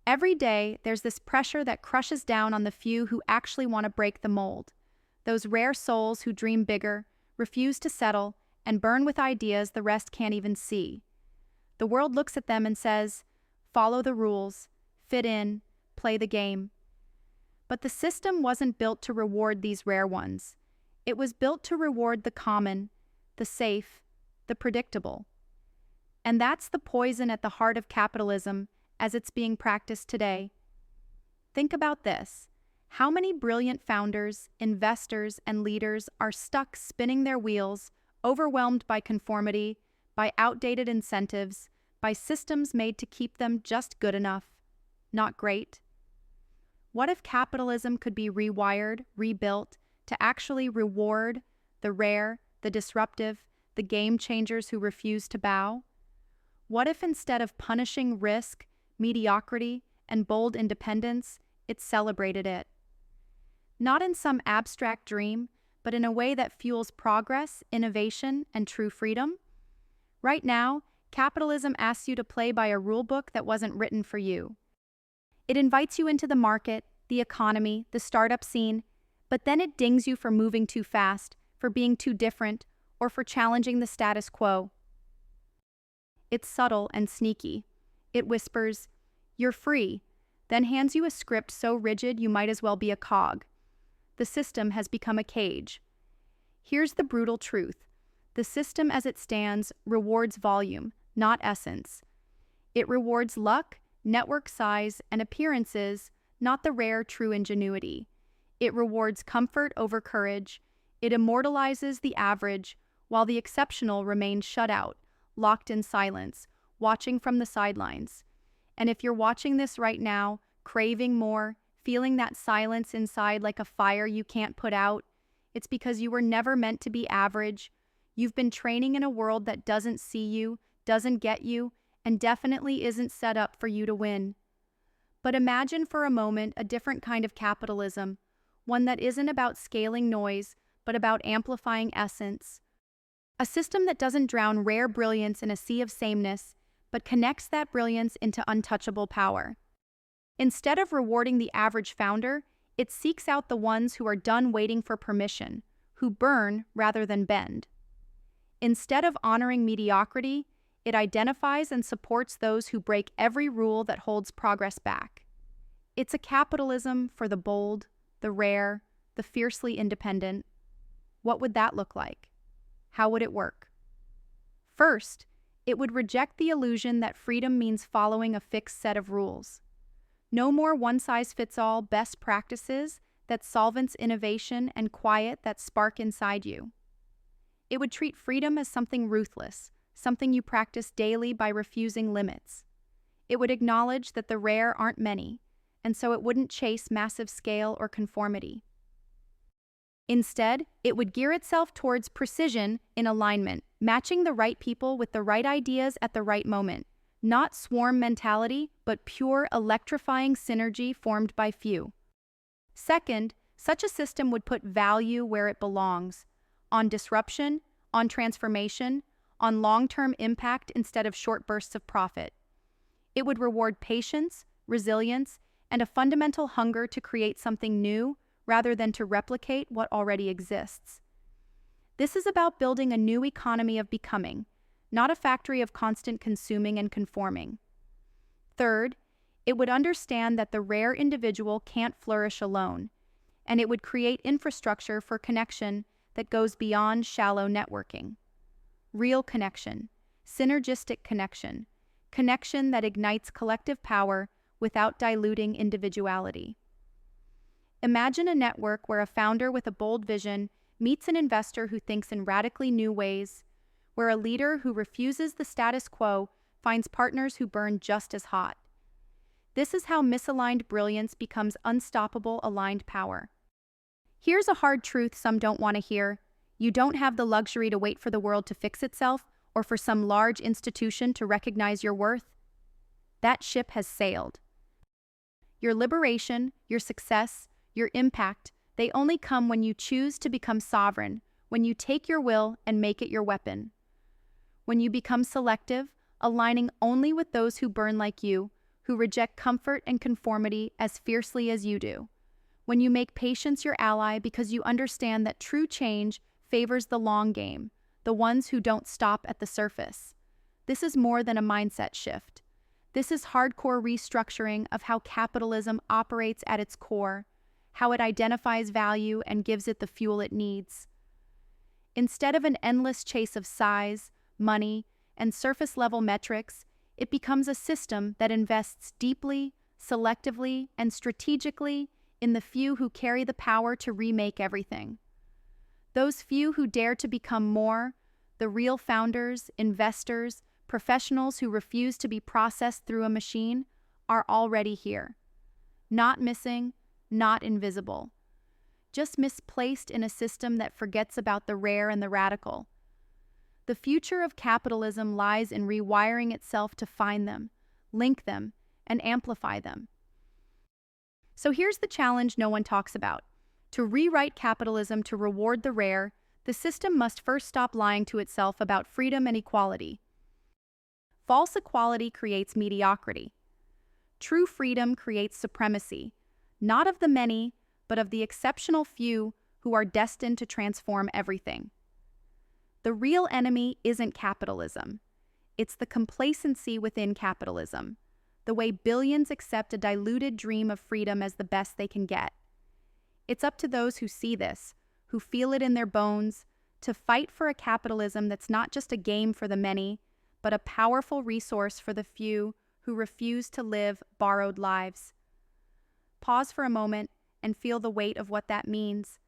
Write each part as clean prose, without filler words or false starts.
Every day, there's this pressure that crushes down on the few who actually want to break the mold. Those rare souls who dream bigger, refuse to settle, and burn with ideas the rest can't even see. The world looks at them and says, follow the rules, fit in, play the game. But the system wasn't built to reward these rare ones. It was built to reward the common, the safe, the predictable. And that's the poison at the heart of capitalism as it's being practiced today. Think about this. How many brilliant founders, investors, and leaders are stuck spinning their wheels, overwhelmed by conformity, by outdated incentives, by systems made to keep them just good enough, not great? What if capitalism could be rewired, rebuilt, to actually reward the rare, the disruptive, the game changers who refuse to bow? What if instead of punishing risk, mediocrity, and bold independence, it celebrated it? Not in some abstract dream, but in a way that fuels progress, innovation, and true freedom? Right now, capitalism asks you to play by a rule book that wasn't written for you. It invites you into the market, the economy, the startup scene, but then it dings you for moving too fast, for being too different, or for challenging the status quo. It's subtle and sneaky. It whispers, "You're free," then hands you a script so rigid you might as well be a cog. The system has become a cage. Here's the brutal truth. The system as it stands rewards volume, not essence. It rewards luck, network size, and appearances, not the rare true ingenuity. It rewards comfort over courage. It immortalizes the average, while the exceptional remain shut out, locked in silence, watching from the sidelines. And if you're watching this right now, craving more, feeling that silence inside like a fire you can't put out, it's because you were never meant to be average. You've been training in a world that doesn't see you, doesn't get you, and definitely isn't set up for you to win. But imagine for a moment a different kind of capitalism, one that isn't about scaling noise, but about amplifying essence. A system that doesn't drown rare brilliance in a sea of sameness, but connects that brilliance into untouchable power. Instead of rewarding the average founder, it seeks out the ones who are done waiting for permission, who burn rather than bend. Instead of honoring mediocrity, it identifies and supports those who break every rule that holds progress back. It's a capitalism for the bold, the rare, the fiercely independent. What would that look like? How would it work? First, it would reject the illusion that freedom means following a fixed set of rules. No more one-size-fits-all best practices that solvents innovation and quiet that spark inside you. It would treat freedom as something ruthless, something you practice daily by refusing limits. It would acknowledge that the rare aren't many, and so it wouldn't chase massive scale or conformity. Instead, it would gear itself towards precision in alignment, matching the right people with the right ideas at the right moment. Not swarm mentality, but pure electrifying synergy formed by few. Second, such a system would put value where it belongs, on disruption, on transformation, on long-term impact instead of short bursts of profit. It would reward patience, resilience, and a fundamental hunger to create something new rather than to replicate what already exists. This is about building a new economy of becoming, not a factory of constant consuming and conforming. Third, it would understand that the rare individual can't flourish alone, and it would create infrastructure for connection that goes beyond shallow networking. Real connection, synergistic connection, connection that ignites collective power without diluting individuality. Imagine a network where a founder with a bold vision meets an investor who thinks in radically new ways, where a leader who refuses the status quo finds partners who burn just as hot. This is how misaligned brilliance becomes unstoppable aligned power. Here's a hard truth some don't want to hear. You don't have the luxury to wait for the world to fix itself or for some large institution to recognize your worth. That ship has sailed. Your liberation, your success, your impact, they only come when you choose to become sovereign, when you take your will and make it your weapon. When you become selective, aligning only with those who burn like you, who reject comfort and conformity as fiercely as you do. When you make patience your ally because you understand that true change favors the long game, the ones who don't stop at the surface. This is more than a mindset shift. This is hardcore restructuring of how capitalism operates at its core, how it identifies value and gives it the fuel it needs. Instead of an endless chase of size, money, and surface-level metrics, it becomes a system that invests deeply, selectively, and strategically in the few who carry the power to remake everything. Those few who dare to become more, the real founders, investors, professionals who refuse to be processed through a machine, are already here. Not missing, not invisible. Just misplaced in a system that forgets about the rare and the radical. The future of capitalism lies in rewiring itself to find them, link them, and amplify them. So here's the challenge no one talks about. To rewrite capitalism to reward the rare, the system must first stop lying to itself about freedom and equality. False equality creates mediocrity. True freedom creates supremacy, not of the many, but of the exceptional few who are destined to transform everything. The real enemy isn't capitalism. It's the complacency within capitalism, the way billions accept a diluted dream of freedom as the best they can get. It's up to those who see this, who feel it in their bones, to fight for a capitalism that's not just a game for the many, but a powerful resource for the few who refuse to live borrowed lives. Pause for a moment and feel the weight of what that means.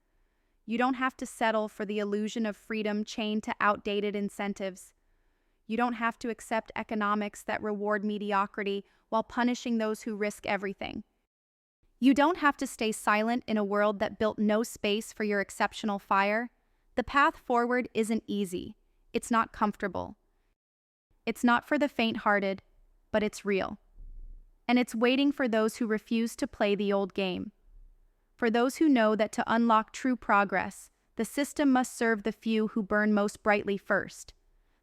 You don't have to settle for the illusion of freedom chained to outdated incentives. You don't have to accept economics that reward mediocrity while punishing those who risk everything. You don't have to stay silent in a world that built no space for your exceptional fire. The path forward isn't easy. It's not comfortable. It's not for the faint-hearted, but it's real. And it's waiting for those who refuse to play the old game. For those who know that to unlock true progress, the system must serve the few who burn most brightly first.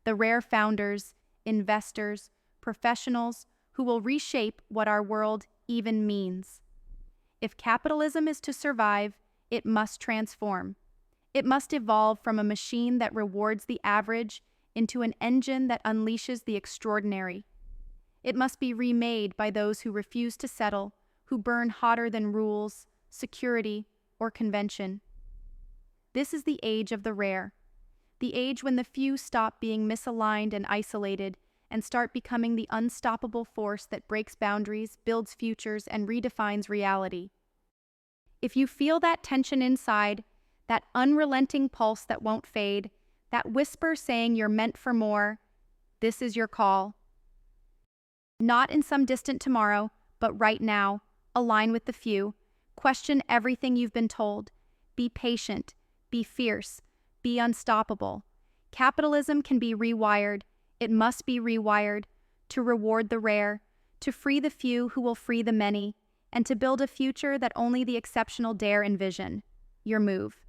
The rare founders, investors, professionals who will reshape what our world even means. If capitalism is to survive, it must transform. It must evolve from a machine that rewards the average into an engine that unleashes the extraordinary. It must be remade by those who refuse to settle, who burn hotter than rules, security, or convention. This is the age of the rare, the age when the few stop being misaligned and isolated and start becoming the unstoppable force that breaks boundaries, builds futures, and redefines reality. If you feel that tension inside, that unrelenting pulse that won't fade, that whisper saying you're meant for more, this is your call. Not in some distant tomorrow, but right now, align with the few. Question everything you've been told. Be patient, be fierce, be unstoppable. Capitalism can be rewired. It must be rewired to reward the rare, to free the few who will free the many, and to build a future that only the exceptional dare envision. Your move.